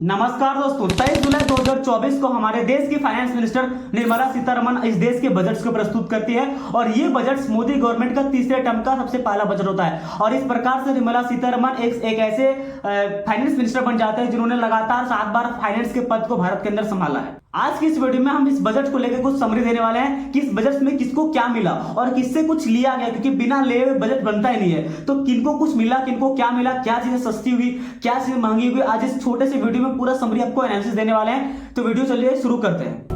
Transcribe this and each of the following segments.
नमस्कार दोस्तों, 23 जुलाई 2024 को हमारे देश की फाइनेंस मिनिस्टर निर्मला सीतारमण इस देश के बजट्स को प्रस्तुत करती है और ये बजट्स मोदी गवर्नमेंट का तीसरे टर्म का सबसे पहला बजट होता है। और इस प्रकार से निर्मला सीतारमण एक ऐसे फाइनेंस मिनिस्टर बन जाते हैं जिन्होंने लगातार 7 बार फाइनेंस के पद को भारत के अंदर संभाला है। आज की इस वीडियो में हम इस बजट को लेकर कुछ समरी देने वाले हैं कि इस बजट में किसको क्या मिला और किससे कुछ लिया गया, क्योंकि बिना लिए हुए बजट बनता ही नहीं है। तो किनको कुछ मिला, किनको क्या मिला, क्या चीजें सस्ती हुई, क्या चीजें महंगी हुई, आज इस छोटे से वीडियो में पूरा समरी आपको एनालिसिस देने वाले हैं। तो वीडियो चलिए शुरू करते हैं।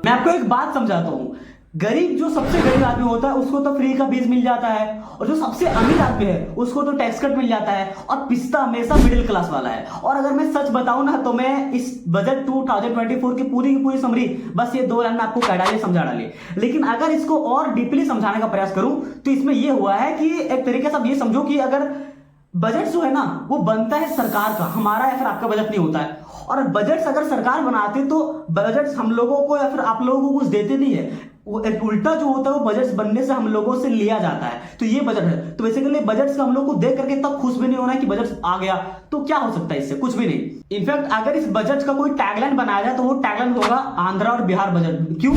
मैं आपको एक बात समझाता हूं। गरीब, जो सबसे गरीब आदमी होता है उसको तो फ्री का बीज मिल जाता है, और जो सबसे अमीर आदमी है उसको तो टैक्स कट मिल जाता है, और पिस्ता हमेशा मिडिल क्लास वाला है। और अगर मैं सच बताऊं ना, तो मैं इस बजट 2024 की पूरी समरी बस ये 2 लाइन में आपको कह डाली, समझा डाली। लेकिन अगर इसको और डीपली समझाने का प्रयास करूं तो इसमें यह हुआ है कि एक तरीके से आप ये समझो कि अगर बजट जो है ना वो बनता है सरकार का, हमारा या फिर आपका बजट नहीं होता है। और बजट अगर सरकार बनाती तो बजट हम लोगों को या फिर आप लोगों को कुछ देते नहीं है, वो एक उल्टा जो होता है वो बजट बनने से हम लोगों से लिया जाता है। तो ये बजट है। तो बेसिकली बजट से हम लोग को देख करके तब खुश भी नहीं होना कि बजट आ गया, तो क्या हो सकता है इससे? कुछ भी नहीं। इनफैक्ट अगर इस बजट का कोई टैगलाइन बनाया जाए तो वो टैगलाइन होगा आंध्रा और बिहार बजट। क्यों?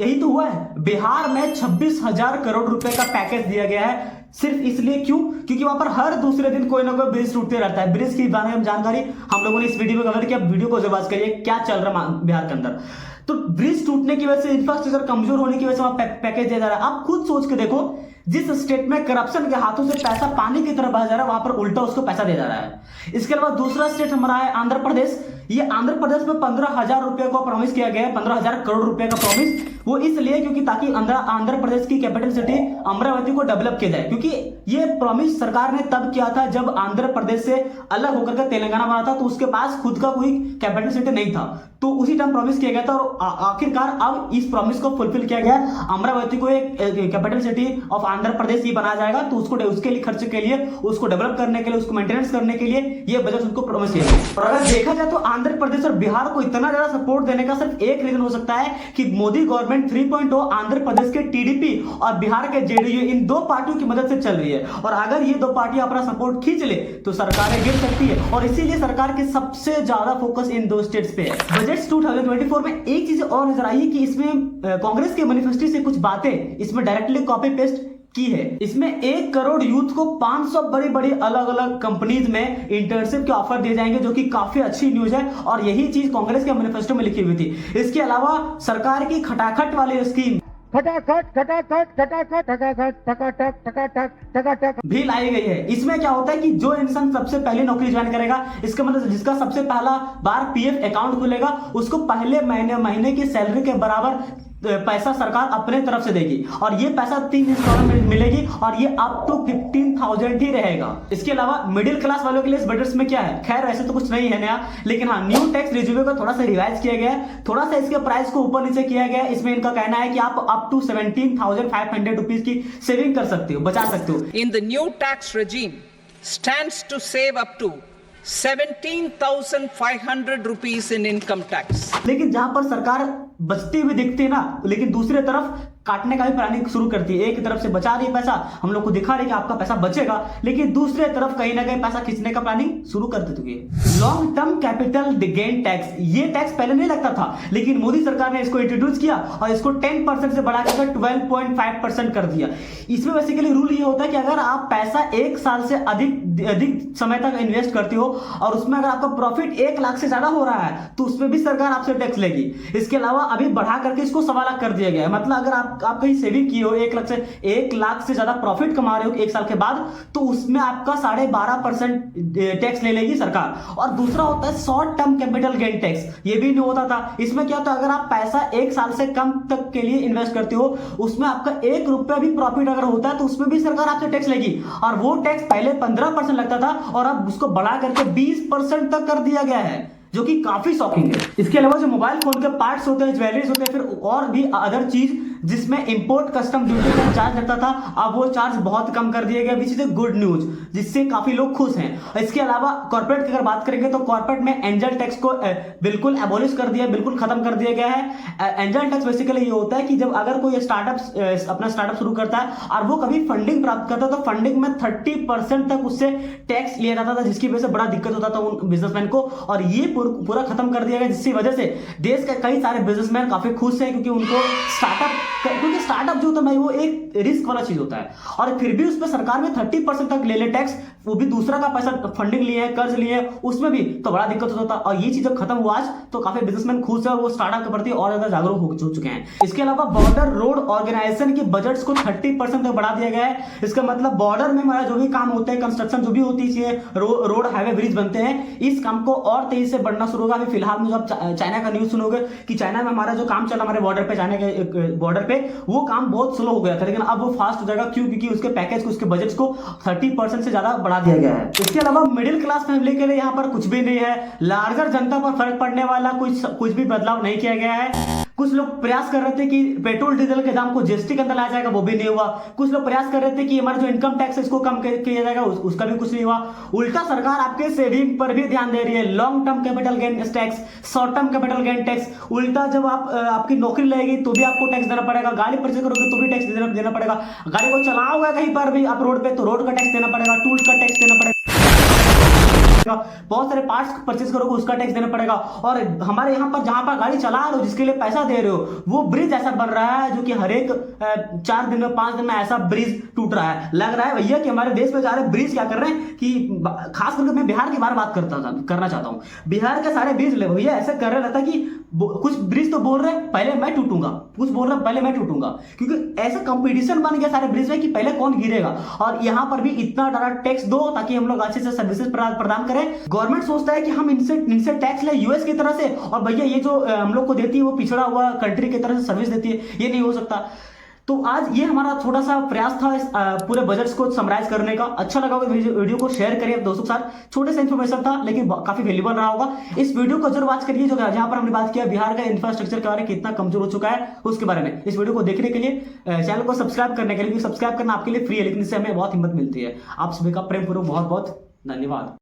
यही तो हुआ है। बिहार में 26,000 करोड़ रुपए का पैकेज दिया गया है, सिर्फ इसलिए। क्यों? क्योंकि वहां पर हर दूसरे दिन कोई ना कोई ब्रिज टूटते रहता है। ब्रिज की बारे में जानकारी हम लोगों ने इस वीडियो में कवर किया। वीडियो को जरूर वॉच करिए, क्या चल रहा है बिहार के अंदर। तो ब्रिज टूटने की वजह से, इंफ्रास्ट्रक्चर कमजोर होने की वजह से वहां पैकेज दिया जा रहा है। आप खुद सोच के देखो, जिस स्टेट में करप्शन के हाथों से पैसा पानी की तरह बहा जा रहा है, वहां पर उल्टा उसको पैसा दिया जा रहा है। इसके अलावा दूसरा स्टेट हमारा है आंध्र प्रदेश। ये आंध्र प्रदेश में 15,000 रुपए को प्रॉमिस किया गया है, 15,000 करोड़ रुपए का प्रॉमिस। वो इसलिए क्योंकि ताकि आंध्र प्रदेश की कैपिटल सिटी अमरावती को डेवलप किया जाए, क्योंकि ये प्रॉमिस सरकार ने तब किया था जब आंध्र प्रदेश से अलग होकर के तेलंगाना बना था, तो उसके पास खुद का कोई कैपिटल सिटी नहीं था। तो उसी टाइम प्रॉमिस किया गया था और आखिरकार अब इस प्रॉमिस को फुलफिल किया गया। अमरावती को एक capital city of Andhra Pradesh ही बनाया जाएगा। तो उसको उसके लिए खर्च के लिए, उसको डेवलप करने के लिए, उसको मेंटेनेंस करने के लिए ये बजट उनको प्रॉमिस किया गया। और अगर देखा जाए तो आंध्र प्रदेश और बिहार को इतना ज्यादा सपोर्ट देने का सिर्फ एक रीजन हो सकता है कि मोदी गवर्नमेंट 3.0 आंध्र प्रदेश के टीडीपी और बिहार के जेडीयू, इन 2 पार्टियों की मदद से चल रही है। और अगर ये 2 पार्टियां अपना सपोर्ट खींच ले तो सरकारें गिर सकती है, और इसीलिए सरकार के सबसे ज्यादा फोकस इन 2 स्टेट्स पे है। बजट 2024 में एक चीज और नजर आई है कि इसमें कांग्रेस के मैनिफेस्टो से कुछ बातें इसमें डायरेक्टली कॉपी पेस्ट की है। इसमें 1 करोड़ यूथ को 500 बड़ी बड़ी अलग अलग कंपनीज में इंटर्नशिप के ऑफर दिए जाएंगे, जो कि काफी अच्छी न्यूज है। और यही चीज कांग्रेस के मैनिफेस्टो में लिखी हुई थी। इसके अलावा सरकार की खटाखट वाली स्कीम भी लाई गई है। इसमें क्या होता है कि जो इंसान सबसे पहले नौकरी ज्वाइन करेगा, इसका मतलब जिसका सबसे पहला बार पीएफ अकाउंट खुलेगा, उसको पहले महीने की सैलरी के बराबर पैसा सरकार अपने तरफ से देगी। और ये पैसा 3 इंस्टॉलमेंट में मिलेगी, और ये अप टू 15,000 ही रहेगा। इसके अलावा मिडिल क्लास वालों के लिए इस बजट में क्या है, खैर ऐसे तो कुछ नहीं है नया, लेकिन हाँ, न्यू टैक्स रिज्यूमे को थोड़ा सा रिवाइज किया गया है, थोड़ा सा इसके प्राइस को ऊपर नीचे किया गया है। इसमें इनका कहना है कि आप अप टू 17,500 रुपीज की सेविंग कर सकते हो, बचा सकते हो। In the new tax regime stands to save up to 17,500 rupees in income tax. लेकिन जहां पर सरकार बचती हुई दिखती है ना, लेकिन दूसरी तरफ काटने का भी प्लानिंग शुरू करती है। एक तरफ से बचा रही है पैसा, हम लोग को दिखा रही है कि आपका पैसा बचेगा, लेकिन दूसरी तरफ कहीं ना कहीं पैसा खींचने का प्लानिंग शुरू कर देती है। Long term capital gain tax, ये टैक्स पहले नहीं लगता था, लेकिन मोदी सरकार ने इसको इंट्रोड्यूस किया और इसको 10% से बढ़ाकर 12.5% कर दिया। इसमें बेसिकली रूल ये होता है कि अगर आप पैसा 1 साल से अधिक समय तक इन्वेस्ट करते हो और उसमें अगर आपका प्रॉफिट 1 लाख से ज्यादा हो रहा है तो उसमें भी सरकार आपसे टैक्स लेगी। इसके अलावा अभी बढ़ा करके इसको 1.25 लाख कर दिया गया है। मतलब अगर आप कहीं सेविंग किए हो 1 लाख से ज्यादा प्रॉफिट कमा रहे हो 1 साल के बाद, तो उसमें आपका 12.5% टैक्स ले लेगी सरकार। और दूसरा होता है short term capital gain tax, ये भी नहीं होता था। इसमें क्या होता है, अगर आप पैसा 1 साल से कम तक के लिए इन्वेस्ट करते हो, उसमें आपका 1 रुपया भी प्रॉफिट अगर होता है तो उसमें भी सरकार आपसे टैक्स लेगी। और वो टैक्स पहले 15% लगता था और अब उसको बढ़ा करके 20% तक कर दिया गया है, जो कि काफी शॉकिंग है। इसके अलावा जो मोबाइल फोन के पार्ट्स होते हैं, ज्वेलरीज होते हैं, फिर और भी अदर चीज जिसमें इंपोर्ट कस्टम ड्यूटी का चार्ज लगता था, अब वो चार्ज बहुत कम कर दिया गया, which is a good news, जिससे काफी लोग खुश हैं। इसके अलावा कॉर्पोरेट की अगर बात करेंगे तो कॉर्पोरेट में एंजल टैक्स को बिल्कुल एबॉलिश कर दिया, बिल्कुल खत्म कर दिया गया है। एंजल टैक्स बेसिकली ये होता है कि जब अगर कोई स्टार्टअप अपना स्टार्टअप शुरू करता है और वो कभी फंडिंग प्राप्त करता है तो फंडिंग में 30% तक उससे टैक्स लिया जाता था, जिसकी वजह से बड़ा दिक्कत होता था उन बिजनेसमैन को, और ये पूरा खत्म कर दिया गया, जिसकी वजह से देश के कई सारे बिजनेसमैन काफी खुश हैं, क्योंकि उनको स्टार्टअप जो होता है वो एक रिस्क वाला चीज होता है, और फिर भी उस पर सरकार में 30% तक ले ले टैक्स, वो भी दूसरा का पैसा फंडिंग लिए है, कर्ज लिए है, उसमें भी तो बड़ा दिक्कत होता था। और ये चीज जब खत्म हुआ आज तो काफी बिजनेसमैन खुश है और वो स्टार्टअप के प्रति और ज्यादा जागरूक हो चुके हैं। इसके अलावा बॉर्डर रोड ऑर्गेनाइजेशन के बजट्स को 30% तक बढ़ा दिया गया है। इसका मतलब बॉर्डर में हमारा जो भी काम होता है, कंस्ट्रक्शन जो भी होती है, रोड हाईवे ब्रिज बनते हैं, इस काम को और तेजी से बढ़ना शुरू होगा। अभी फिलहाल में जो आप चाइना का न्यूज सुनोगे कि चाइना में हमारा जो काम चला हमारे बॉर्डर पे, चाइना के बॉर्डर पे, वो काम बहुत स्लो हो गया था, लेकिन अब वो फास्ट हो जाएगा। क्यों? क्योंकि उसके पैकेज को, उसके बजट को 30% से ज्यादा बढ़ा दिया गया है। इसके अलावा मिडिल क्लास फैमिली के लिए यहाँ पर कुछ भी नहीं है, लार्जर जनता पर फर्क पड़ने वाला कुछ भी बदलाव नहीं किया गया है। कुछ लोग प्रयास कर रहे थे कि पेट्रोल डीजल के दाम को जीएसटी के अंदर लाया जाएगा, वो भी नहीं हुआ। कुछ लोग प्रयास कर रहे थे कि हमारा जो इनकम टैक्स है इसको कम किया जाएगा, उसका भी कुछ नहीं हुआ। उल्टा सरकार आपके सेविंग पर भी ध्यान दे रही है, long term capital gain tax, short term capital gain tax. उल्टा जब आपकी नौकरी लगेगी तो भी आपको टैक्स देना पड़ेगा, गाड़ी परचेज करोगे तो भी टैक्स देना पड़ेगा, गाड़ी को चलाओगे कहीं पर भी आप रोड पे तो रोड का टैक्स देना पड़ेगा, टूल का टैक्स देना पड़ेगा, बहुत सारे पार्ट्स परचेज करोगे उसका टैक्स देना पड़ेगा। और हमारे यहाँ पर जहां पर गाड़ी चला रहे हो, जिसके लिए पैसा दे रहे हो, वो ब्रिज ऐसा बन रहा है जो कि हर एक 4 दिन में 5 दिन में ऐसा ब्रिज टूट रहा है। लग रहा है भैया कि हमारे देश में सारे ब्रिज क्या कर रहे हैं कि खास करके मैं बिहार के बारे में बात करना चाहता हूँ। बिहार के सारे ब्रिज ले भैया ऐसे कर रहे रहता कि कुछ ब्रिज तो बोल रहे पहले मैं टूटूंगा, कुछ बोल रहे पहले मैं टूटूंगा, क्योंकि ऐसा कंपटीशन बन गया सारे ब्रिज में कि पहले कौन गिरेगा। और यहाँ पर भी इतना बड़ा टैक्स दो ताकि हम लोग अच्छे से सर्विसेज प्रदान करें। गवर्नमेंट सोचता है कि हम इनसे टैक्स ले यूएस की तरह से, और भैया ये जो हम लोग को देती है वो पिछड़ा हुआ कंट्री की तरह से सर्विस देती है, ये नहीं हो सकता। तो आज ये हमारा छोटा सा प्रयास था इस पूरे बजट्स को समराइज करने का। अच्छा लगा होगा वीडियो को शेयर करिए दोस्तों के साथ। छोटे से इन्फॉर्मेशन था लेकिन काफी वैल्यूबल रहा होगा। इस वीडियो को जरूर वॉच करिए, जो जहां पर हमने बात किया बिहार का इंफ्रास्ट्रक्चर के बारे में कितना कमजोर हो चुका है उसके बारे में। इस वीडियो को देखने के लिए, चैनल को सब्सक्राइब करने के लिए, सब्सक्राइब करना आपके लिए फ्री है, लेकिन इससे हमें बहुत हिम्मत मिलती है। आप सभी का प्रेम पूर्वक बहुत बहुत धन्यवाद।